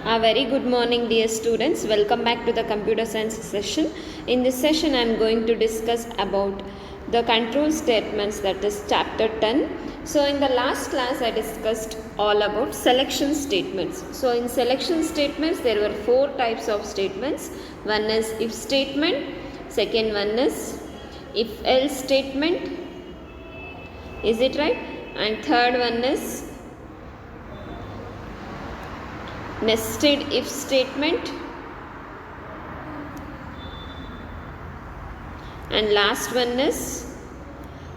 A very good morning, dear students. Welcome back to the computer science session. In this session, I am going to discuss about the control statements, that is chapter 10. So in the last class, I discussed all about selection statements. So in selection statements, there were 4 types of statements. One is if statement, second one is if else statement. Is it right? And third one is nested if statement, and last one is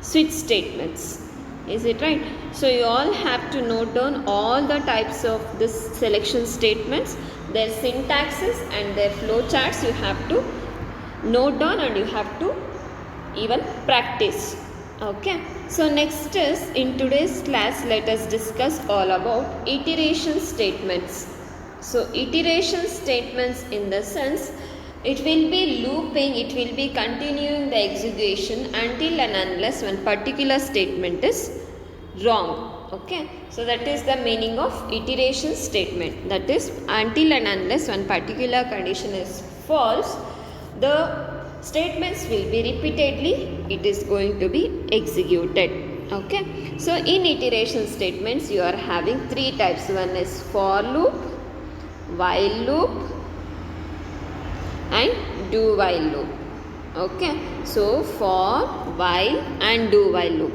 switch statements. Is it right? So you all have to note down all the types of this selection statements, their syntaxes and their flowcharts. You have to note down and you have to even practice. Okay, so next is, in today's class, let us discuss all about iteration statements. So iteration statements, in the sense, it will be looping, it will be continuing the execution until and unless one particular statement is wrong. Okay, so that is the meaning of iteration statement. That is, until and unless one particular condition is false, the statements will be repeatedly, it is going to be executed. Okay, so in iteration statements, you are having 3 types. One is for loop, while loop and do while loop. Okay, so for, while and do while loop.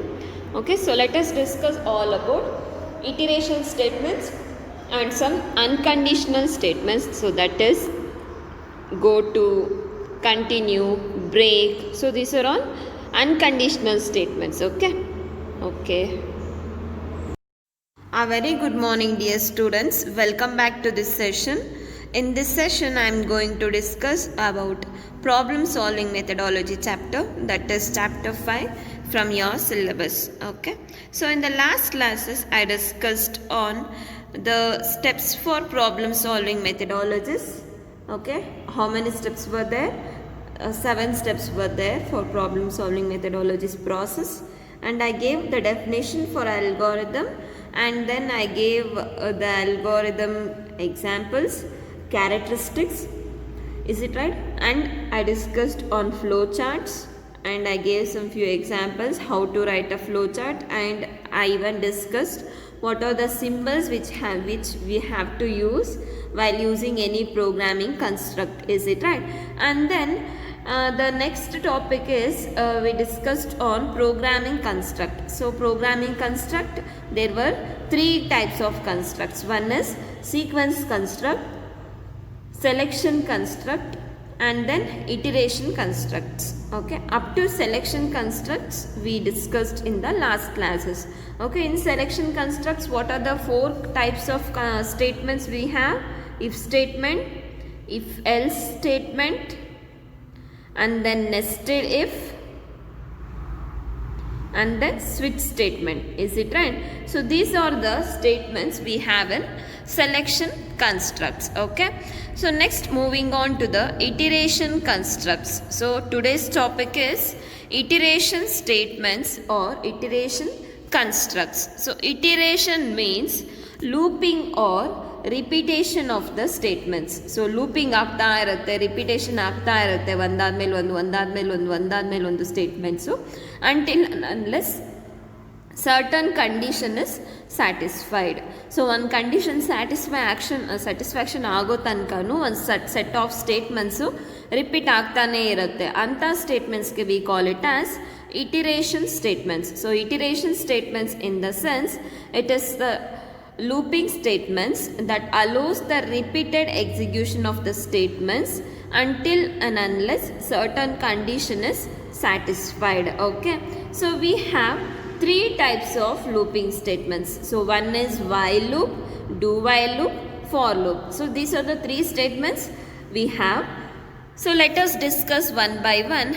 Okay, so let us discuss all about iteration statements and some unconditional statements. So that is go to, continue, break. So these are all unconditional statements. Okay. A very good morning, dear students. Welcome back to this session. In this session, I am going to discuss about problem solving methodology chapter, that is chapter 5 from your syllabus. Okay. So in the last classes, I discussed on the steps for problem solving methodologies. Okay. How many steps were there? 7 steps were there for problem solving methodologies process. And I gave the definition for algorithm, and then I gave the algorithm examples, characteristics. Is it right? And I discussed on flowcharts, and I gave some few examples how to write a flowchart, and I even discussed what are the symbols which we have to use while using any programming construct. Is it right? And then the next topic is we discussed on programming construct. So programming construct, there were 3 types of constructs. One is sequence construct, selection construct, and then iteration constructs. Okay, up to selection constructs we discussed in the last classes. Okay, in selection constructs, what are the 4 types of statements we have? If statement, if else statement, and then nested if, and then switch statement. Is it right? So these are the statements we have in selection constructs. Okay, so next, moving on to the iteration constructs. So today's topic is iteration statements or iteration constructs. So iteration means looping or repetition of the statements. So looping ಆಗ್ತಾ ಇರುತ್ತೆ, repetition ಆಗ್ತಾ ಇರುತ್ತೆ, ಒಂದಾದ್ಮೇಲೆ ಒಂದು statements, until unless certain condition is satisfied. So ಒಂದು condition satisfaction ಆಗೋ ತನಕನೂ ಒಂದು set of statements repeat ಆಗ್ತಾನೇ ಇರುತ್ತೆ. ಅಂಥ ಸ್ಟೇಟ್ಮೆಂಟ್ಸ್ಗೆ we call it as iteration statements. So iteration statements, in the sense, it is the looping statements that allows the repeated execution of the statements until and unless certain condition is satisfied. Okay, so we have 3 types of looping statements. So one is while loop, do while loop, for loop. So these are the 3 statements we have. So let us discuss one by one.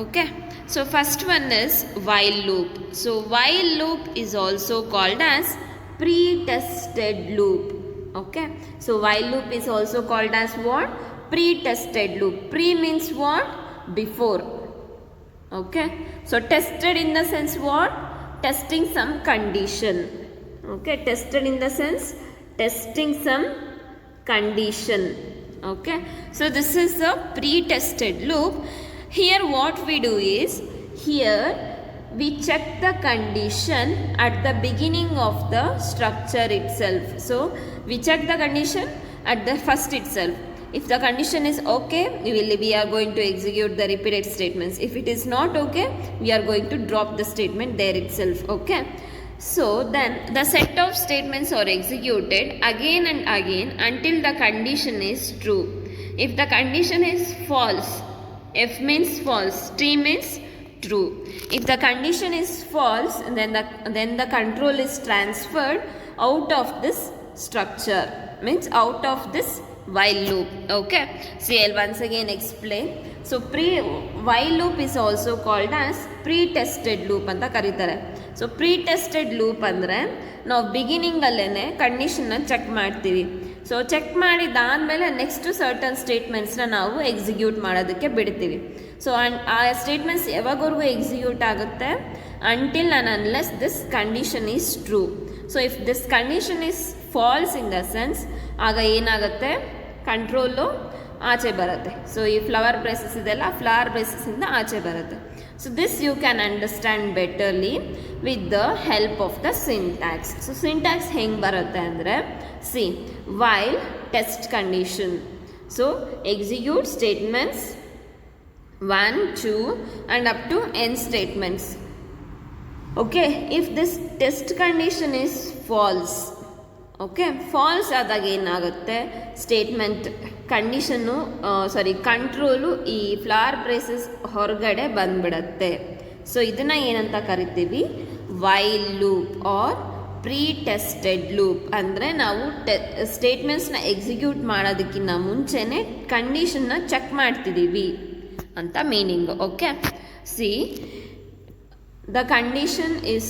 Okay, so first one is while loop. So while loop is also called as pre-tested loop. Okay, so while loop is also called as what? Pre-tested loop. Pre means what? Before. Okay, so tested in the sense what? Testing some condition. Okay, tested in the sense testing some condition. Okay, so this is the pre-tested loop. Here what we do is, here we check the condition at the beginning of the structure itself. So we check the condition at the first itself. If the condition is okay, we are going to execute the repeated statements. If it is not okay, we are going to drop the statement there itself. Okay, so then the set of statements are executed again and again until the condition is true. If the condition is false, F means false, T means true. If the condition is false, then the control is transferred out of this structure, means out of this while loop. Okay, so I'll once again explain. So while loop is also called as pre-tested loop anta karitare. So pre-tested loop andre ನಾವು beginning ಅಲ್ಲೇನೆ ಕಂಡೀಷನ್ನ check ಮಾಡ್ತೀವಿ. So check ಮಾಡಿದಾದ್ಮೇಲೆ next certain ಸ್ಟೇಟ್ಮೆಂಟ್ಸ್ನ ನಾವು execute ಮಾಡೋದಕ್ಕೆ ಬಿಡ್ತೀವಿ. So ಆ ಸ್ಟೇಟ್ಮೆಂಟ್ಸ್ ಯಾವಾಗವರೆಗೂ ಎಕ್ಸಿಕ್ಯೂಟ್ ಆಗುತ್ತೆ, until and unless this condition is true. So if this condition is false in the sense, ಆಗ ಏನಾಗುತ್ತೆ, ಕಂಟ್ರೋಲು ಆಚೆ ಬರುತ್ತೆ. ಸೊ ಈ ಫ್ಲವರ್ ಬ್ರೇಸಸ್ ಇದೆಲ್ಲ ಫ್ಲವರ್ ಬ್ರೇಸಸ್ಸಿಂದ ಆಚೆ ಬರುತ್ತೆ. So this you can understand betterly with the help of the syntax. So syntax ಹೆಂಗೆ ಬರುತ್ತೆ ಅಂದರೆ, C while test condition. So execute statements 1, 2 and up to n statements. Okay, if this test condition is false, okay, false ಆದಾಗ ಏನಾಗುತ್ತೆ, statement condition control ಈ flower braces ಹೊರಗಡೆ ಬಂದ್ಬಿಡತ್ತೆ. So ಇದನ್ನು ಏನಂತ ಕರಿತೀವಿ, while loop or pre tested loop. ಅಂದರೆ ನಾವು ಸ್ಟೇಟ್ಮೆಂಟ್ಸ್ನ ಎಕ್ಸಿಕ್ಯೂಟ್ ಮಾಡೋದಕ್ಕಿಂತ ಮುಂಚೆನೇ ಕಂಡೀಷನ್ನ ಚೆಕ್ ಮಾಡ್ತಿದ್ದೀವಿ ಅಂತ meaning. Okay, C the condition is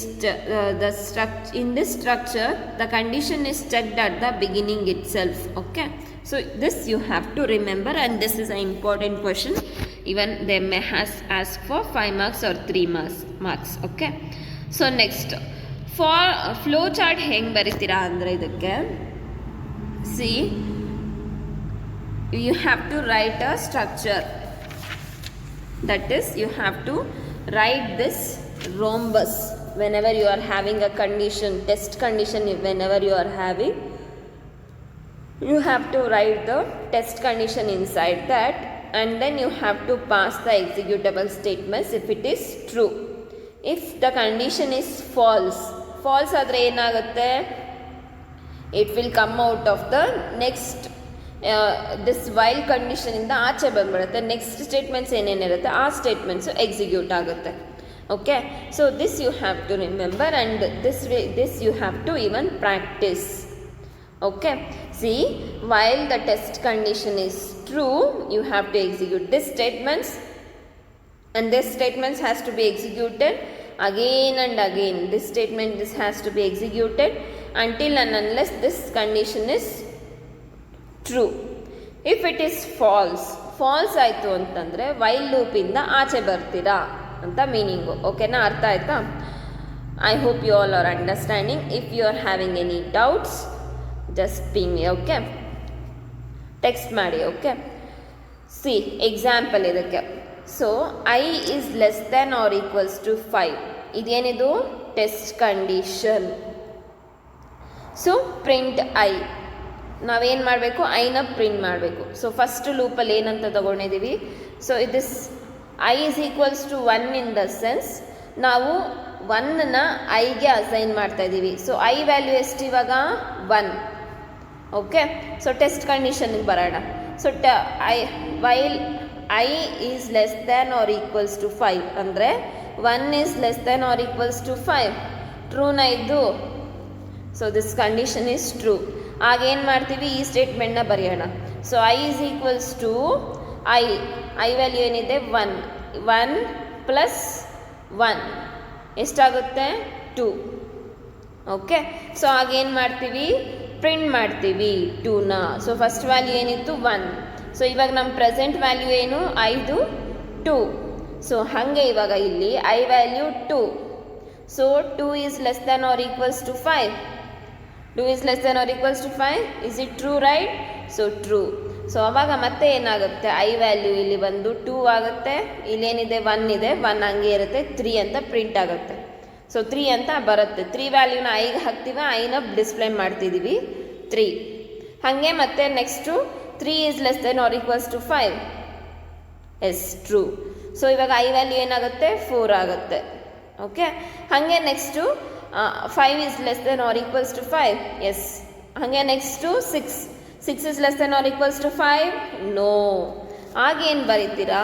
in this structure the condition is checked at the beginning itself. Okay, so this you have to remember, and this is an important question. Even they may ask for 5 marks or 3 marks. Okay, so next for flow chart heng baritira andre idakke, see you have to write a structure, that is you have to write this rhombus whenever you are having a condition, test condition. Whenever you are having, you have to write the test condition inside that, and then you have to pass the executable statements if it is true. If the condition is false ಆದರೆ ಏನಾಗುತ್ತೆ, it will come out of the next this while condition ಇಂದ ಆಚೆ ಬಂದ್ಬಿಡುತ್ತೆ. Next statements ಏನೇನಿರುತ್ತೆ ಆ statements execute ಆಗುತ್ತೆ. Okay, so this you have to remember, and this you have to even practice. Okay, see, while the test condition is true, you have to execute these statements, and this statements has to be executed again and again. This has to be executed until and unless this condition is true. If it is false ಆಯಿತು ಅಂತಂದರೆ while ಲೂಪಿಂದ ಆಚೆ ಬರ್ತೀರಾ ಅಂತ meaning. ಓಕೆನಾ, ಅರ್ಥ ಆಯ್ತಾ? I hope you all are understanding. If you are having any doubts just ping me. Okay, text ಮಾಡಿ. Okay, see example ಇದಕ್ಕೆ. So I is less than or equals to 5, ಇದೇನಿದು test condition. So print I, ನಾವೇನು ಮಾಡಬೇಕು, ಐನ print ಮಾಡಬೇಕು. So first ಲೂಪಲ್ಲಿ ಏನಂತ ತಗೊಂಡಿದ್ದೀವಿ, so this I is equals to 1 in the sense ನಾವು 1ನ ಐಗೆ ಅಸೈನ್ ಮಾಡ್ತಾ ಇದ್ದೀವಿ. ಸೊ ಐ ವ್ಯಾಲ್ಯೂ ಎಷ್ಟು ಇವಾಗ 1. ಓಕೆ, ಸೊ ಟೆಸ್ಟ್ ಕಂಡೀಷನ್ಗೆ ಬರೋಣ. So while I is less than or equals to 5 ಅಂದರೆ 1 is less than or equals to 5. ಟ್ರೂನ ಇದು? So this condition is true. ಆಗೇನು ಮಾಡ್ತೀವಿ, ಈ ಸ್ಟೇಟ್ಮೆಂಟ್ನ ಬರೆಯೋಣ. So I is equals to I value ಏನಿದೆ 1 ಪ್ಲಸ್ 1 ಎಷ್ಟಾಗುತ್ತೆ 2. ಓಕೆ, ಸೊ ಆಗೇನು ಮಾಡ್ತೀವಿ, ಪ್ರಿಂಟ್ ಮಾಡ್ತೀವಿ 2ನ. ಸೊ ಫಸ್ಟ್ ವ್ಯಾಲ್ಯೂ ಏನಿತ್ತು 1. ಸೊ ಇವಾಗ ನಮ್ಮ ಪ್ರೆಸೆಂಟ್ ವ್ಯಾಲ್ಯೂ ಏನು 5 2. ಸೊ ಹಾಗೆ ಇವಾಗ ಇಲ್ಲಿ I value 2. So 2 is less than or equals to 5. 2 is less than or equals to 5. Is it true, right? So true. So ಅವಾಗ ಮತ್ತೆ ಏನಾಗುತ್ತೆ, ಐ ವ್ಯಾಲ್ಯೂ ಇಲ್ಲಿ ಬಂದು 2 ಆಗುತ್ತೆ, ಇಲ್ಲೇನಿದೆ 1 ಇದೆ, 1 ಹಂಗೆ ಇರುತ್ತೆ, 3 ಅಂತ ಪ್ರಿಂಟ್ ಆಗುತ್ತೆ. ಸೊ 3 ಅಂತ ಬರುತ್ತೆ. 3 ವ್ಯಾಲ್ಯೂನ ಐಗೆ ಹಾಕ್ತೀವಿ, ಐನ ಡಿಸ್ಪ್ಲೇ ಮಾಡ್ತಿದ್ದೀವಿ 3. ಹಾಗೆ ಮತ್ತೆ next 3 is less than or equals to 5. Yes true. So ಇವಾಗ ಐ ವ್ಯಾಲ್ಯೂ ಏನಾಗುತ್ತೆ 4 ಆಗುತ್ತೆ. ಓಕೆ. ಹಾಗೆ next 5 is less than or equals to 5. Yes. ಹಾಗೆ next 6 is less than or equals to 5. No. ಆಗೇನು ಬರೀತೀರಾ,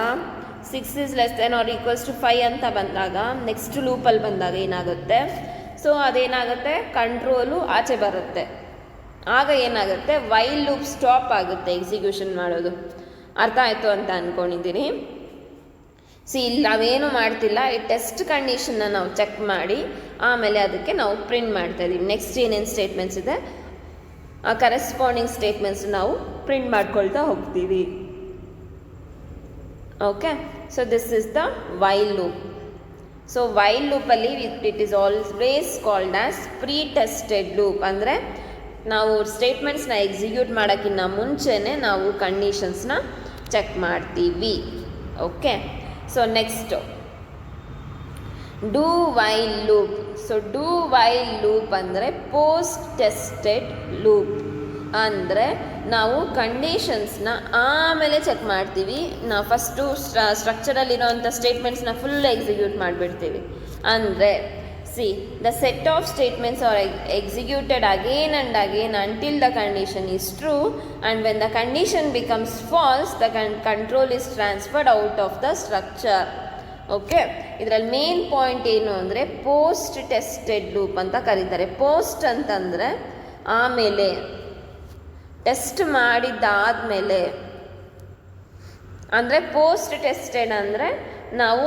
6 is less than or equals to 5 ಅಂತ ಬಂದಾಗ next ಲೂಪಲ್ಲಿ ಬಂದಾಗ ಏನಾಗುತ್ತೆ, ಸೊ ಅದೇನಾಗುತ್ತೆ, ಕಂಟ್ರೋಲು ಆಚೆ ಬರುತ್ತೆ. ಆಗ ಏನಾಗುತ್ತೆ, ವೈಲ್ ಲೂಪ್ ಸ್ಟಾಪ್ ಆಗುತ್ತೆ ಎಕ್ಸಿಕ್ಯೂಷನ್ ಮಾಡೋದು. ಅರ್ಥ ಆಯಿತು ಅಂತ ಅಂದ್ಕೊಂಡಿದ್ದೀನಿ. ಇಲ್ಲಿ ನಾವೇನು ಮಾಡ್ತಿಲ್ಲ, ಈ ಟೆಸ್ಟ್ ಕಂಡೀಷನ್ನ ನಾವು ಚೆಕ್ ಮಾಡಿ ಆಮೇಲೆ ಅದಕ್ಕೆ ನಾವು ಪ್ರಿಂಟ್ ಮಾಡ್ತಾ ಇದ್ದೀವಿ. ನೆಕ್ಸ್ಟ್ ಏನೇನು ಸ್ಟೇಟ್ಮೆಂಟ್ಸ್ ಇದೆ ಆ ಕರೆಸ್ಪಾಂಡಿಂಗ್ ಸ್ಟೇಟ್ಮೆಂಟ್ಸ್ ನಾವು ಪ್ರಿಂಟ್ ಮಾಡ್ಕೊಳ್ತಾ ಹೋಗ್ತೀವಿ. Okay. So this is the while loop. So while ಲೂಪಲ್ಲಿ it is always called as pre tested loop. ಅಂದರೆ ನಾವು ಸ್ಟೇಟ್ಮೆಂಟ್ಸ್ನ ಎಕ್ಸಿಕ್ಯೂಟ್ ಮಾಡೋಕ್ಕಿಂತ ಮುಂಚೆನೇ ನಾವು ಕಂಡೀಷನ್ಸ್ನ ಚೆಕ್ ಮಾಡ್ತೀವಿ. Okay. So next do while loop. So do while loop ಅಂದರೆ ಪೋಸ್ಟ್ ಟೆಸ್ಟೆಡ್ ಲೂಪ್. ಅಂದರೆ ನಾವು ಕಂಡೀಷನ್ಸ್ನ ಆಮೇಲೆ ಚೆಕ್ ಮಾಡ್ತೀವಿ. ನಾವು ಫಸ್ಟು ಸ್ಟ್ರಕ್ಚರಲ್ಲಿರೋವಂಥ ಸ್ಟೇಟ್ಮೆಂಟ್ಸ್ನ ಫುಲ್ ಎಕ್ಸಿಕ್ಯೂಟ್ ಮಾಡಿಬಿಡ್ತೀವಿ. ಅಂದರೆ the set of statements are executed again and again until the condition is true, and when the condition becomes false, the control is transferred out of the structure. Okay. ಇದರಲ್ಲಿ main point ಏನು ಅಂದರೆ post tested loop ಅಂತ ಕರೀತಾರೆ. Post ಅಂತಂದರೆ ಆಮೇಲೆ, test ಮಾಡಿದ್ದಾದಮೇಲೆ. ಅಂದರೆ post tested ಅಂದರೆ ನಾವು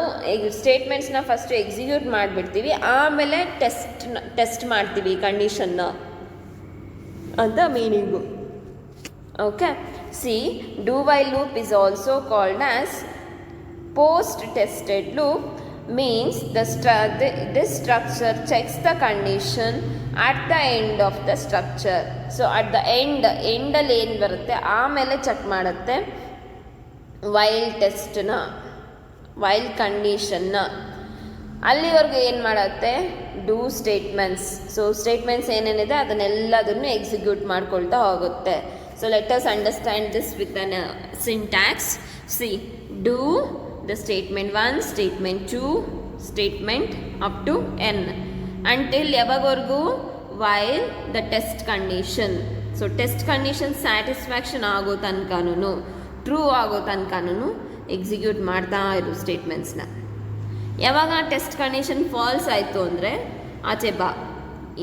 ಸ್ಟೇಟ್ಮೆಂಟ್ಸ್ನ ಫಸ್ಟು ಎಕ್ಸಿಕ್ಯೂಟ್ ಮಾಡಿಬಿಡ್ತೀವಿ, ಆಮೇಲೆ ಟೆಸ್ಟ್ ಮಾಡ್ತೀವಿ ಕಂಡೀಷನ್ನ ಅಂತ meaning. Okay. Do while loop is also called as post tested loop. Means this structure checks the condition at the end of the structure. So at the ಎಂಡಲ್ಲಿ ಏನು ಬರುತ್ತೆ ಆಮೇಲೆ check ಮಾಡುತ್ತೆ while ಟೆಸ್ಟ್ನ, while ಕಂಡೀಷನ್ನ. ಅಲ್ಲಿವರೆಗೂ ಏನು ಮಾಡುತ್ತೆ, ಡೂ ಸ್ಟೇಟ್ಮೆಂಟ್ಸ್. ಸೊ ಸ್ಟೇಟ್ಮೆಂಟ್ಸ್ ಏನೇನಿದೆ ಅದನ್ನೆಲ್ಲದನ್ನು execute ಮಾಡ್ಕೊಳ್ತಾ ಹೋಗುತ್ತೆ. So let us understand this with an syntax. Do the statement 1, statement 2, statement up to n until ಯಾವಾಗವರೆಗೂ while the test condition. So test condition satisfaction ಆಗೋ ತನಕನೂ, true ಆಗೋ ತನಕನೂ execute ಮಾಡ್ತಾ ಇರೋ ಸ್ಟೇಟ್ಮೆಂಟ್ಸ್ನ. ಯಾವಾಗ ಟೆಸ್ಟ್ ಕಂಡೀಷನ್ ಫಾಲ್ಸ್ ಆಯಿತು ಅಂದರೆ ಆಚೆ ಬಾ,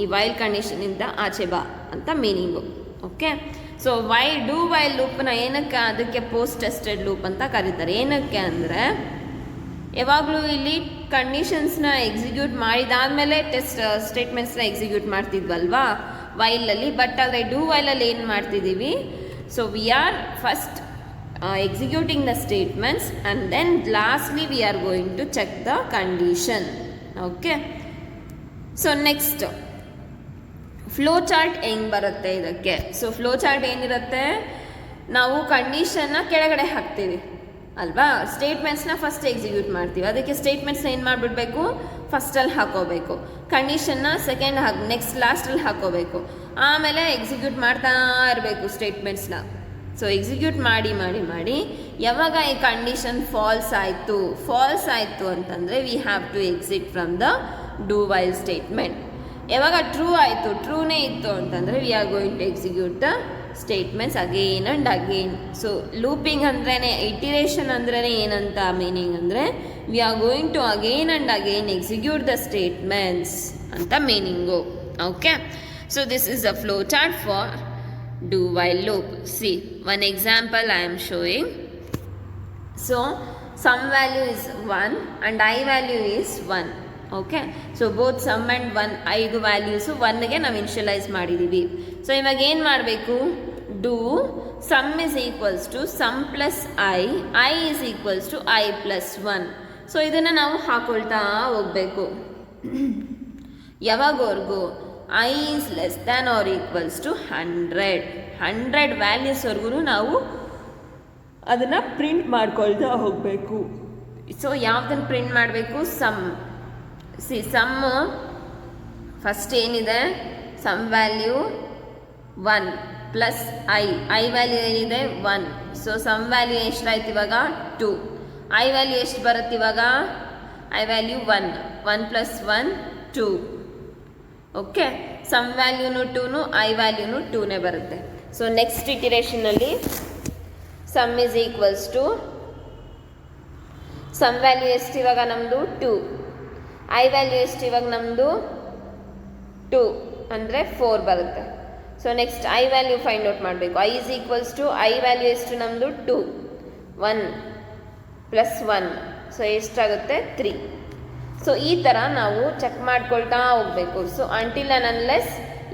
ಈ ವೈಲ್ ಕಂಡೀಷನಿಂದ ಆಚೆ ಬಾ ಅಂತ meaning. Okay. So do while ಲೂಪ್ನ ಏನಕ್ಕೆ ಅದಕ್ಕೆ ಪೋಸ್ಟ್ ಟೆಸ್ಟೆಡ್ ಲೂಪ್ ಅಂತ ಕರೀತಾರೆ. ಏನಕ್ಕೆ ಅಂದರೆ ಯಾವಾಗಲೂ ಇಲ್ಲಿ ಕಂಡೀಷನ್ಸ್ನ ಎಕ್ಸಿಕ್ಯೂಟ್ ಮಾಡಿದಾದಮೇಲೆ ಸ್ಟೇಟ್ಮೆಂಟ್ಸ್ನ ಎಕ್ಸಿಕ್ಯೂಟ್ ಮಾಡ್ತಿದ್ವಲ್ವಾ ವೈಲಲ್ಲಿ. ಬಟ್ ಆದರೆ ಡೂ ವೈಲಲ್ಲಿ ಏನು ಮಾಡ್ತಿದ್ದೀವಿ, so we are first executing the statements and then lastly we are going to check the condition. Okay. So next flow chart ಹೆಂಗೆ ಬರುತ್ತೆ ಇದಕ್ಕೆ. ಸೊ ಫ್ಲೋ ಚಾರ್ಟ್ ಏನಿರುತ್ತೆ, ನಾವು ಕಂಡೀಷನ್ನ ಕೆಳಗಡೆ ಹಾಕ್ತೀವಿ ಅಲ್ವಾ, ಸ್ಟೇಟ್ಮೆಂಟ್ಸ್ನ ಫಸ್ಟ್ ಎಕ್ಸಿಕ್ಯೂಟ್ ಮಾಡ್ತೀವಿ. ಅದಕ್ಕೆ ಸ್ಟೇಟ್ಮೆಂಟ್ಸ್ನ ಏನು ಮಾಡಿಬಿಡ್ಬೇಕು, ಫಸ್ಟಲ್ಲಿ ಹಾಕೋಬೇಕು, ಕಂಡೀಷನ್ನ ಸೆಕೆಂಡ್ ನೆಕ್ಸ್ಟ್ ಲಾಸ್ಟಲ್ಲಿ ಹಾಕೋಬೇಕು, ಆಮೇಲೆ ಎಕ್ಸಿಕ್ಯೂಟ್ ಮಾಡ್ತಾ ಇರಬೇಕು ಸ್ಟೇಟ್ಮೆಂಟ್ಸ್ನ. ಸೊ ಎಕ್ಸಿಕ್ಯೂಟ್ ಮಾಡಿ ಮಾಡಿ ಮಾಡಿ ಯಾವಾಗ ಈ ಕಂಡೀಷನ್ ಫಾಲ್ಸ್ ಆಯಿತು ಅಂತಂದರೆ we have to exit from the do while statement. ಯಾವಾಗ ಟ್ರೂ ಆಯಿತು, ಟ್ರೂನೇ ಇತ್ತು ಅಂತಂದರೆ we are going to execute the statements again and again. So looping ಅಂದ್ರೇ, ಇಟಿರೇಷನ್ ಅಂದ್ರೇ ಏನಂತ ಮೀನಿಂಗ್ ಅಂದರೆ we are going to again and again execute the statements ಅಂತ meaning. Okay. So this is a flow chart for do while loop. See, one example I am showing. So sum value is 1 and I value is 1. Okay. So both sum and 1 ಐದು values 1ಗೆ ನಾವು initialise ಮಾಡಿದ್ದೀವಿ. So ಇವಾಗ ಏನು ಮಾಡಬೇಕು, do sum is equals to sum plus I is equals to I plus 1. So ಇದನ್ನು ನಾವು ಹಾಕೊಳ್ತಾ ಹೋಗಬೇಕು ಯಾವಾಗವರೆಗೂ i is less than or equals to 100. 100 ವ್ಯಾಲ್ಯೂಸ್ವರೆಗೂ ನಾವು ಅದನ್ನು ಪ್ರಿಂಟ್ ಮಾಡ್ಕೊಳ್ತಾ ಹೋಗಬೇಕು. ಸೊ ಯಾವುದನ್ನು ಪ್ರಿಂಟ್ ಮಾಡಬೇಕು? ಸಮ್ ಫಸ್ಟ್ ಏನಿದೆ, sum value 1 plus I value ಏನಿದೆ 1. ಸೊ ಸಮ್ ವ್ಯಾಲ್ಯೂ ಎಷ್ಟಾಯ್ತು ಇವಾಗ 2. ಐ ವ್ಯಾಲ್ಯೂ ಎಷ್ಟು ಬರುತ್ತೆ ಇವಾಗ? I value 1 plus 1 2. Okay, sum ವ್ಯಾಲ್ಯೂನು 2 ಐ ವ್ಯಾಲ್ಯೂನು 2 ಬರುತ್ತೆ. ಸೊ ನೆಕ್ಸ್ಟ್ ಇಟಿರೇಷನಲ್ಲಿ sum is equals to sum value ಎಷ್ಟು ಇವಾಗ ನಮ್ಮದು 2, ಐ ವ್ಯಾಲ್ಯೂ ಎಷ್ಟು ಇವಾಗ ನಮ್ಮದು 2 ಅಂದರೆ 4 ಬರುತ್ತೆ. So next I value find out ಮಾಡಬೇಕು. I is equals to I value ಎಷ್ಟು ನಮ್ಮದು 2, 1 ಪ್ಲಸ್ 1. ಸೊ ಎಷ್ಟಾಗುತ್ತೆ 3. ಸೊ ಈ ಥರ ನಾವು ಚೆಕ್ ಮಾಡ್ಕೊಳ್ತಾ ಹೋಗಬೇಕು. ಸೊ ಅಂಟಿಲ್ ಆ್ಯಂಡ್ ಅನ್ಲೆಸ್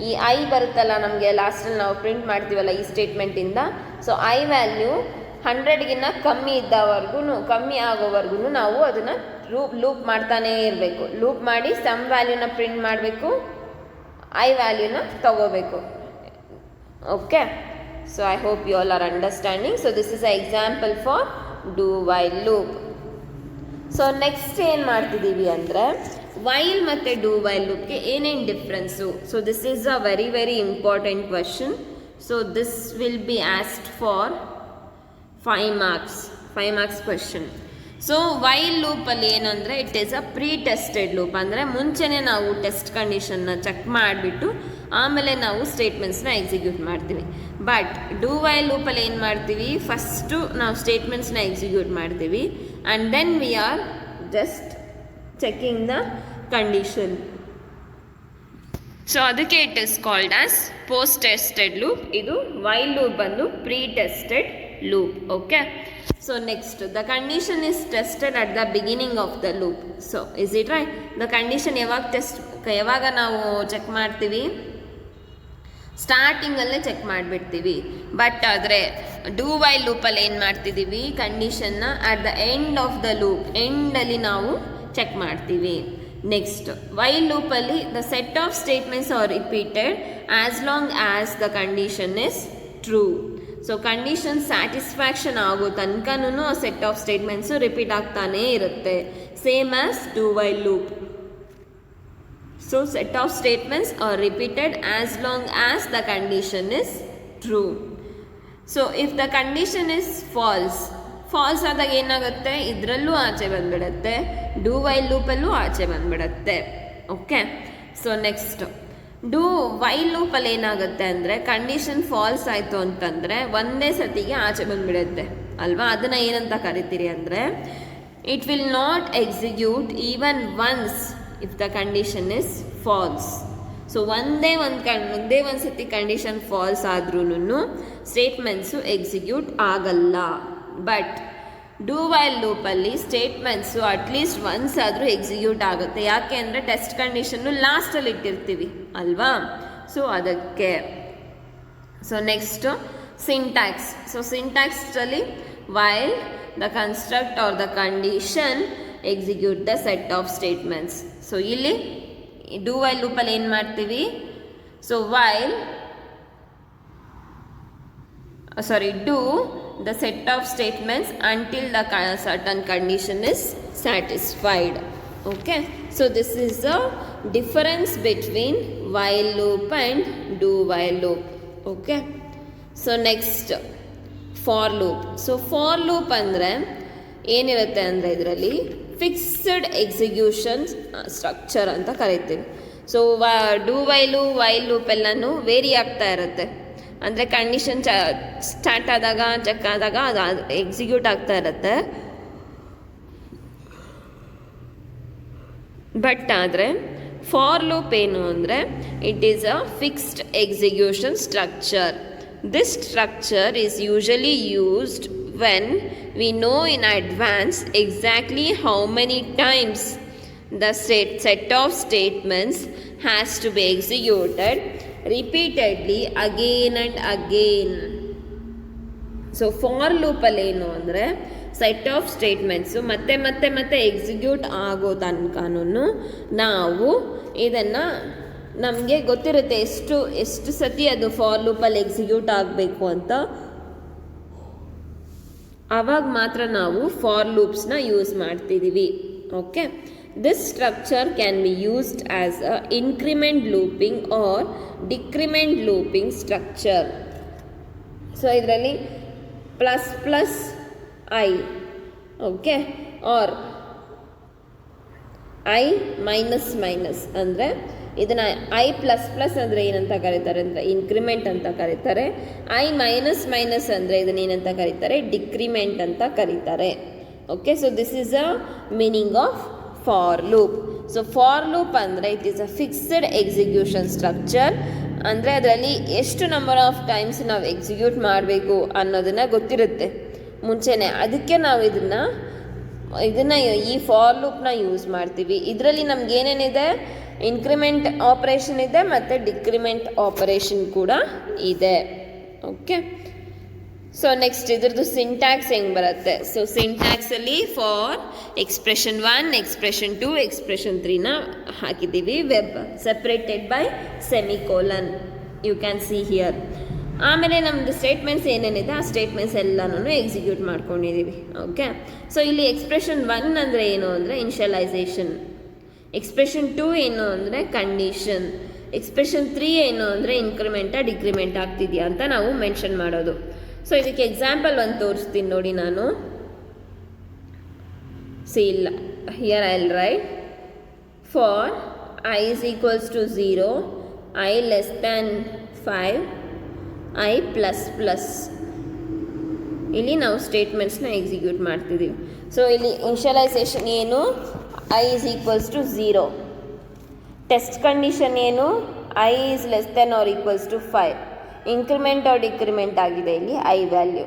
ಈ ಐ ಬರುತ್ತಲ್ಲ ನಮಗೆ ಲಾಸ್ಟಲ್ಲಿ ನಾವು ಪ್ರಿಂಟ್ ಮಾಡ್ತೀವಲ್ಲ ಈ ಸ್ಟೇಟ್ಮೆಂಟಿಂದ, ಸೊ ಐ ವ್ಯಾಲ್ಯೂ 100ಗಿನ್ನ ಕಮ್ಮಿ ಆಗೋವರೆಗೂ ನಾವು ಅದನ್ನು ಲೂಪ್ ಮಾಡ್ತಾನೇ ಇರಬೇಕು. ಲೂಪ್ ಮಾಡಿ ಸಮ್ ವ್ಯಾಲ್ಯೂನ ಪ್ರಿಂಟ್ ಮಾಡಬೇಕು, ಐ ವ್ಯಾಲ್ಯೂನ ತಗೋಬೇಕು. Okay, so I hope you all are understanding. So this is a example for do while loop. So next ಏನು ಮಾಡ್ತಿದ್ದೀವಿ ಅಂದರೆ ವೈಲ್ ಮತ್ತು ಡೂ ವೈಲ್ ಲೂಪ್ಗೆ ಏನೇನು difference? So this is a very very important question. So this will be asked for 5 marks question. So while ಲೂಪಲ್ಲಿ ಏನಂದರೆ it is a pre tested loop. ಅಂದರೆ ಮುಂಚೆನೇ ನಾವು ಟೆಸ್ಟ್ ಕಂಡೀಷನ್ನ ಚೆಕ್ ಮಾಡಿಬಿಟ್ಟು ಆಮೇಲೆ ನಾವು ಸ್ಟೇಟ್ಮೆಂಟ್ಸ್ನ ಎಕ್ಸಿಕ್ಯೂಟ್ ಮಾಡ್ತೀವಿ. ಬಟ್ ಡೂ ವೈಲ್ ಲೂಪಲ್ಲಿ ಏನು ಮಾಡ್ತೀವಿ? ಫಸ್ಟು ನಾವು ಸ್ಟೇಟ್ಮೆಂಟ್ಸ್ನ ಎಕ್ಸಿಕ್ಯೂಟ್ ಮಾಡ್ತೀವಿ and then we are just checking the condition. So ಅದಕ್ಕೆ it is called as post tested loop. ಇದು ವೈಲ್ ಲೂಪ್ ಬಂದು pre tested loop. Okay, so next the condition is tested at the beginning of the loop. So is it right? The condition ಯಾವಾಗ ನಾವು check ಮಾಡ್ತೀವಿ? ಸ್ಟಾರ್ಟಿಂಗಲ್ಲೇ check ಮಾಡಿಬಿಡ್ತೀವಿ. But ಆದರೆ do while ಲೂಪಲ್ಲಿ ಏನು ಮಾಡ್ತಿದ್ದೀವಿ? ಕಂಡೀಷನ್ನ at the end of the loop, ಎಂಡಲ್ಲಿ ನಾವು ಚೆಕ್ ಮಾಡ್ತೀವಿ. ನೆಕ್ಸ್ಟ್ ವೈಲ್ ಲೂಪಲ್ಲಿ the set of statements are repeated as long as the condition is true. So condition satisfaction ಆಗೋ ತನಕನೂ ಆ ಸೆಟ್ ಆಫ್ ಸ್ಟೇಟ್ಮೆಂಟ್ಸು ರಿಪೀಟ್ ಆಗ್ತಾನೇ ಇರುತ್ತೆ, same as do while loop. So set of statements are repeated as long as the condition is true. So if the condition is falls ಆದಾಗ ಏನಾಗುತ್ತೆ? ಇದರಲ್ಲೂ ಆಚೆ ಬಂದ್ಬಿಡುತ್ತೆ, ಡೂ ವೈಲ್ ಲೂಪಲ್ಲೂ ಆಚೆ ಬಂದ್ಬಿಡುತ್ತೆ. Okay, so next do while ಲೂಪಲ್ಲಿ ಏನಾಗುತ್ತೆ ಅಂದರೆ ಕಂಡೀಷನ್ ಫಾಲ್ಸ್ ಆಯಿತು ಅಂತಂದರೆ ಒಂದೇ ಸತಿಗೆ ಆಚೆ ಬಂದುಬಿಡುತ್ತೆ ಅಲ್ವಾ? ಅದನ್ನು ಏನಂತ ಕರಿತೀರಿ ಅಂದರೆ it will not execute even once if the condition is false. So ಒಂದೇ ಒಂದು ಸತಿ ಕಂಡೀಷನ್ ಫಾಲ್ಸ್ ಆದ್ರೂ ಸ್ಟೇಟ್ಮೆಂಟ್ಸು ಎಕ್ಸಿಕ್ಯೂಟ್ ಆಗಲ್ಲ. ಬಟ್ ಡೂ ವೈಲ್ ಲೂಪಲ್ಲಿ ಸ್ಟೇಟ್ಮೆಂಟ್ಸು ಅಟ್ಲೀಸ್ಟ್ ಒನ್ಸ್ ಆದರೂ ಎಕ್ಸಿಕ್ಯೂಟ್ ಆಗುತ್ತೆ. ಯಾಕೆ ಅಂದರೆ ಟೆಸ್ಟ್ ಕಂಡೀಷನ್ನು ಲಾಸ್ಟಲ್ಲಿ ಇಟ್ಟಿರ್ತೀವಿ ಅಲ್ವಾ? ಸೊ ಅದಕ್ಕೆ. So next syntax. ಸೊ ಸಿಂಟ್ಯಾಕ್ಸಲ್ಲಿ while the construct or the condition execute the set of statements. So ಇಲ್ಲಿ ಡೂ ವೈಲ್ ಲೂಪಲ್ಲಿ ಏನು ಮಾಡ್ತೀವಿ? So do the set of statements until the certain condition is satisfied. Okay, so this is the difference between while loop and do while loop. Okay, so next for loop. So for loop ಅಂದ್ರೆ ಏನಿರುತ್ತೆ ಅಂದರೆ ಇದರಲ್ಲಿ fixed execution structure ಅಂತ ಕರಿತೀವಿ. So do while loop ಎಲ್ಲನೂ very ಆಗ್ತಾ ಇರುತ್ತೆ. ಅಂದರೆ ಕಂಡೀಷನ್ ಸ್ಟಾರ್ಟ್ ಆದಾಗ ಚೆಕ್ ಆದಾಗ ಅದು ಎಕ್ಸಿಕ್ಯೂಟ್ ಆಗ್ತಾ ಇರುತ್ತೆ. ಬಟ್ ಆದರೆ ಫಾರ್ ಲೂಪ್ ಏನು ಅಂದರೆ it is a fixed execution structure. This structure is usually used when we know in advance exactly how many times the set of statements has to be executed repeatedly again and again. So for loop ಅಲ್ಲಿ ಏನು ಅಂದರೆ set of statements ಮತ್ತೆ execute ಆಗೋ ತನಕನೂ ನಾವು ಇದನ್ನು ನಮಗೆ ಗೊತ್ತಿರುತ್ತೆ ಎಷ್ಟು ಸತಿ ಅದು ಫಾರ್ ಲೂಪಲ್ಲಿ ಎಕ್ಸಿಕ್ಯೂಟ್ ಆಗಬೇಕು ಅಂತ. ಆವಾಗ ಮಾತ್ರ ನಾವು ಫಾರ್ ಲೂಪ್ಸ್ನ ಯೂಸ್ ಮಾಡ್ತಿದ್ದೀವಿ. Okay, this structure can be used as a increment looping or decrement looping structure. So ಇದರಲ್ಲಿ plus I, okay, or I minus ಅಂದರೆ ಇದನ್ನು ಐ ಪ್ಲಸ್ ಅಂದರೆ ಏನಂತ ಕರೀತಾರೆ ಅಂದರೆ ಇನ್ಕ್ರಿಮೆಂಟ್ ಅಂತ ಕರೀತಾರೆ. ಐ ಮೈನಸ್ ಅಂದರೆ ಇದನ್ನ ಏನಂತ ಕರೀತಾರೆ, ಡಿಕ್ರಿಮೆಂಟ್ ಅಂತ ಕರೀತಾರೆ. Okay, so this is a meaning of for loop. So for loop ಅಂದರೆ it is a fixed execution structure. ಅಂದರೆ ಅದರಲ್ಲಿ ಎಷ್ಟು ನಂಬರ್ ಆಫ್ ಟೈಮ್ಸ್ ನಾವು ಎಕ್ಸಿಕ್ಯೂಟ್ ಮಾಡಬೇಕು ಅನ್ನೋದನ್ನು ಗೊತ್ತಿರುತ್ತೆ ಮುಂಚೆನೇ. ಅದಕ್ಕೆ ನಾವು ಇದನ್ನು ಈ ಫಾರ್ ಲೂಪ್ನ ಯೂಸ್ ಮಾಡ್ತೀವಿ. ಇದರಲ್ಲಿ ನಮ್ಗೆ ಏನೇನಿದೆ, ಇನ್ಕ್ರಿಮೆಂಟ್ ಆಪರೇಷನ್ ಇದೆ ಮತ್ತು ಡಿಕ್ರಿಮೆಂಟ್ ಆಪರೇಷನ್ ಕೂಡ ಇದೆ. ಓಕೆ, ಸೊ ನೆಕ್ಸ್ಟ್ ಇದ್ರದ್ದು ಸಿಂಟ್ಯಾಕ್ಸ್ ಹೆಂಗೆ ಬರುತ್ತೆ. ಸೊ ಸಿಂಟ್ಯಾಕ್ಸಲ್ಲಿ ಫಾರ್ ಎಕ್ಸ್ಪ್ರೆಷನ್ 1, ಎಕ್ಸ್ಪ್ರೆಷನ್ 2, ಎಕ್ಸ್ಪ್ರೆಷನ್ 3ನ ಹಾಕಿದ್ದೀವಿ. Web separated by semicolon, you can see here. ಆಮೇಲೆ ನಮ್ಮದು ಸ್ಟೇಟ್ಮೆಂಟ್ಸ್ ಏನೇನಿದೆ ಆ ಸ್ಟೇಟ್ಮೆಂಟ್ಸ್ ಎಲ್ಲನೂ ಎಕ್ಸಿಕ್ಯೂಟ್ ಮಾಡ್ಕೊಂಡಿದ್ದೀವಿ. ಓಕೆ, ಸೊ ಇಲ್ಲಿ ಎಕ್ಸ್ಪ್ರೆಷನ್ 1 ಅಂದರೆ ಏನು ಅಂದರೆ ಇನಿಷಿಯಲೈಸೇಷನ್, ಎಕ್ಸ್ಪ್ರೆಷನ್ 2 ಏನು ಅಂದರೆ ಕಂಡೀಷನ್, ಎಕ್ಸ್ಪ್ರೆಷನ್ 3 ಏನು ಅಂದರೆ ಇನ್ಕ್ರಿಮೆಂಟಾ ಡಿಕ್ರಿಮೆಂಟ್ ಆಗ್ತಿದೆಯಾ ಅಂತ ನಾವು ಮೆನ್ಷನ್ ಮಾಡೋದು. ಸೊ ಇದಕ್ಕೆ ಎಕ್ಸಾಂಪಲ್ ಒಂದು ತೋರಿಸ್ತೀನಿ ನೋಡಿ ನಾನು. ಸಿ ಇಲ್ಲ, here I will write for I is equals to 0, I less than 5, I plus. ಇಲ್ಲಿ ನಾವು ಸ್ಟೇಟ್ಮೆಂಟ್ಸ್ನ ಎಕ್ಸಿಕ್ಯೂಟ್ ಮಾಡ್ತಿದ್ದೀವಿ. ಸೊ ಇಲ್ಲಿ ಇನಿಷಿಯಲೈಸೇಷನ್ ಏನು, I is equals to 0. Test condition ಏನು, I is less than or equals to 5. Increment or decrement ಆಗಿದೆ ಇಲ್ಲಿ I value.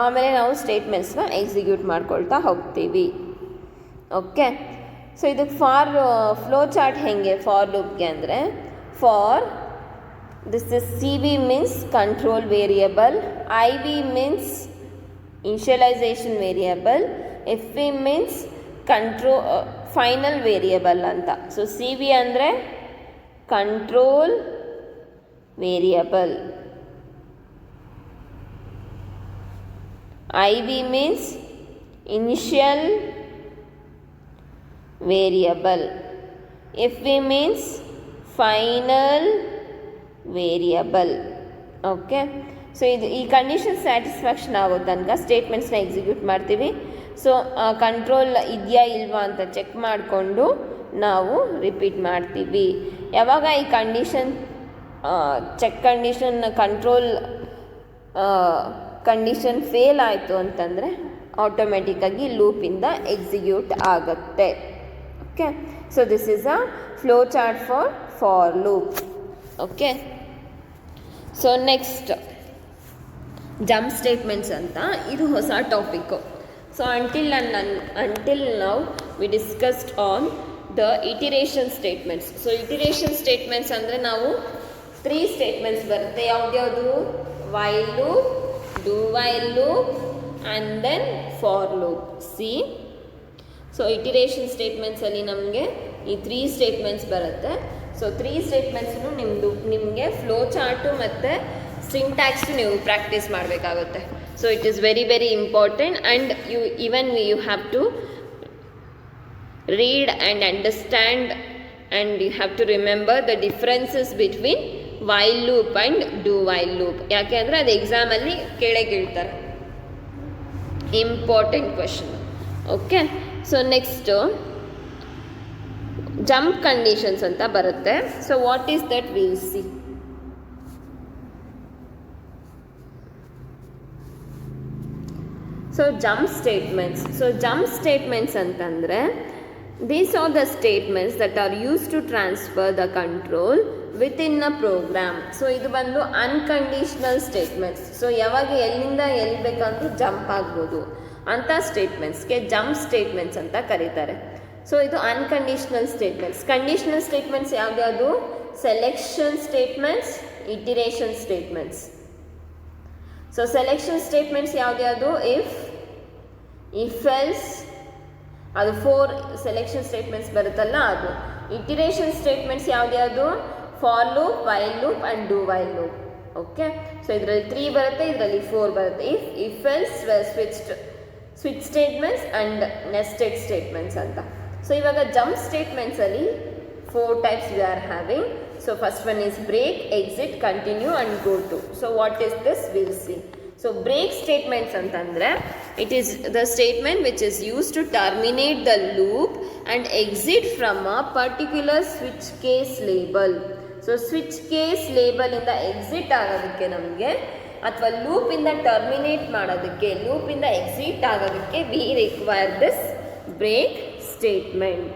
ಆಮೇಲೆ ನಾವು ಸ್ಟೇಟ್ಮೆಂಟ್ಸ್ನ ಎಕ್ಸಿಕ್ಯೂಟ್ ಮಾಡ್ಕೊಳ್ತಾ ಹೋಗ್ತೀವಿ. ಓಕೆ, ಸೊ ಇದಕ್ಕೆ ಫಾರ್ ಫ್ಲೋ ಚಾರ್ಟ್ ಹೆಂಗೆ ಫಾರ್ ಲೂಪ್ಗೆ ಅಂದರೆ, for this is CV means control variable, IV means initialization variable, FV means control final variable ಅಂತ. ಸೊ CV ಅಂದರೆ control variable, IV means initial variable, FV means final variable. Okay, so ಈ condition satisfaction ಆಗೋ ತನಕ ಸ್ಟೇಟ್ಮೆಂಟ್ಸ್ನ execute ಮಾಡ್ತೀವಿ. So control ಇದೆಯಾ ಇಲ್ವಾ ಅಂತ check ಮಾಡಿಕೊಂಡು ನಾವು ರಿಪೀಟ್ ಮಾಡ್ತೀವಿ. ಯಾವಾಗ ಈ ಕಂಡೀಷನ್ ಕಂಟ್ರೋಲ್ ಕಂಡೀಷನ್ ಫೇಲ್ ಆಯಿತು ಅಂತಂದರೆ ಆಟೋಮೆಟಿಕ್ಕಾಗಿ ಲೂಪಿಂದ ಎಕ್ಸಿಕ್ಯೂಟ್ ಆಗುತ್ತೆ. Okay, so this is a flow chart for loop. Okay, so next jump statements ಅಂತ, ಇದು ಹೊಸ ಟಾಪಿಕ್ಕು. ಸೊ ಅಂಟಿಲ್ ನಾವು we discussed on the iteration statements. So iteration statements ಅಂದರೆ ನಾವು 3 ಸ್ಟೇಟ್ಮೆಂಟ್ಸ್ ಬರುತ್ತೆ. ಯಾವ್ದ್ಯಾವುದು, while loop, do while loop and then for loop. See, so iteration ಸ್ಟೇಟ್ಮೆಂಟ್ಸಲ್ಲಿ ನಮಗೆ ಈ 3 ಸ್ಟೇಟ್ಮೆಂಟ್ಸ್ ಬರುತ್ತೆ. ಸೊ 3 ಸ್ಟೇಟ್ಮೆಂಟ್ಸನ್ನು ನಿಮಗೆ ಫ್ಲೋ ಚಾರ್ಟು ಮತ್ತು ಸಿಂಟ್ಯಾಕ್ಸು ನೀವು ಪ್ರಾಕ್ಟೀಸ್ ಮಾಡಬೇಕಾಗುತ್ತೆ. So it is very very important and you have to read and understand and you have to remember the differences between while loop and do while loop. ಯಾಕೆ ಅಂದರೆ ಅದು ಎಕ್ಸಾಮಲ್ಲಿ ಕೇಳ್ತಾರೆ, important question. Okay, so next jump conditions ಅಂತ ಬರುತ್ತೆ. So what is that will see. So jump statements ಅಂತಂದರೆ these are the statements that are use to transfer the control within a program. So ಇದು ಬಂದು unconditional statements. So ಯಾವಾಗ ಎಲ್ಲಿಂದ ಎಲ್ಲಿ ಬೇಕಂದ್ರೂ jump ಆಗ್ಬೋದು ಅಂಥ ಸ್ಟೇಟ್ಮೆಂಟ್ಸ್ಗೆ ಜಂಪ್ ಸ್ಟೇಟ್ಮೆಂಟ್ಸ್ ಅಂತ ಕರೀತಾರೆ. ಸೊ ಇದು ಅನ್ಕಂಡೀಷ್ನಲ್ ಸ್ಟೇಟ್ಮೆಂಟ್ಸ್. ಕಂಡೀಷ್ನಲ್ ಸ್ಟೇಟ್ಮೆಂಟ್ಸ್ ಯಾವ್ದ್ಯಾವುದು, selection statements, iteration statements. So selection statements ಯಾವ್ದ್ಯಾವುದು, ಇಫ್ ಎಲ್ಸ್, ಅದು 4 ಸೆಲೆಕ್ಷನ್ ಸ್ಟೇಟ್ಮೆಂಟ್ಸ್ ಬರುತ್ತಲ್ಲ ಅದು. ಇಟಿರೇಷನ್ ಸ್ಟೇಟ್ಮೆಂಟ್ಸ್ ಯಾವ್ದು for loop, while loop and do while loop. Okay, so ಇದರಲ್ಲಿ 3 ಬರುತ್ತೆ, ಇದರಲ್ಲಿ 4 ಬರುತ್ತೆ. If else switch statements and nested statements ಅಂತ. ಸೊ ಇವಾಗ ಜಂಪ್ ಸ್ಟೇಟ್ಮೆಂಟ್ಸಲ್ಲಿ 4 types we are having. So first one is break, exit, continue and go to. So what is this will see. So break statements ಅಂತಂದರೆ it is the statement which is use to terminate the loop and exit from a particular switch case label. So switch case ಲೇಬಲಿಂದ exit ಆಗೋದಕ್ಕೆ ನಮಗೆ ಅಥವಾ ಲೂಪಿಂದ terminate ಮಾಡೋದಕ್ಕೆ, ಲೂಪಿಂದ exit ಆಗೋದಕ್ಕೆ we require this break statement.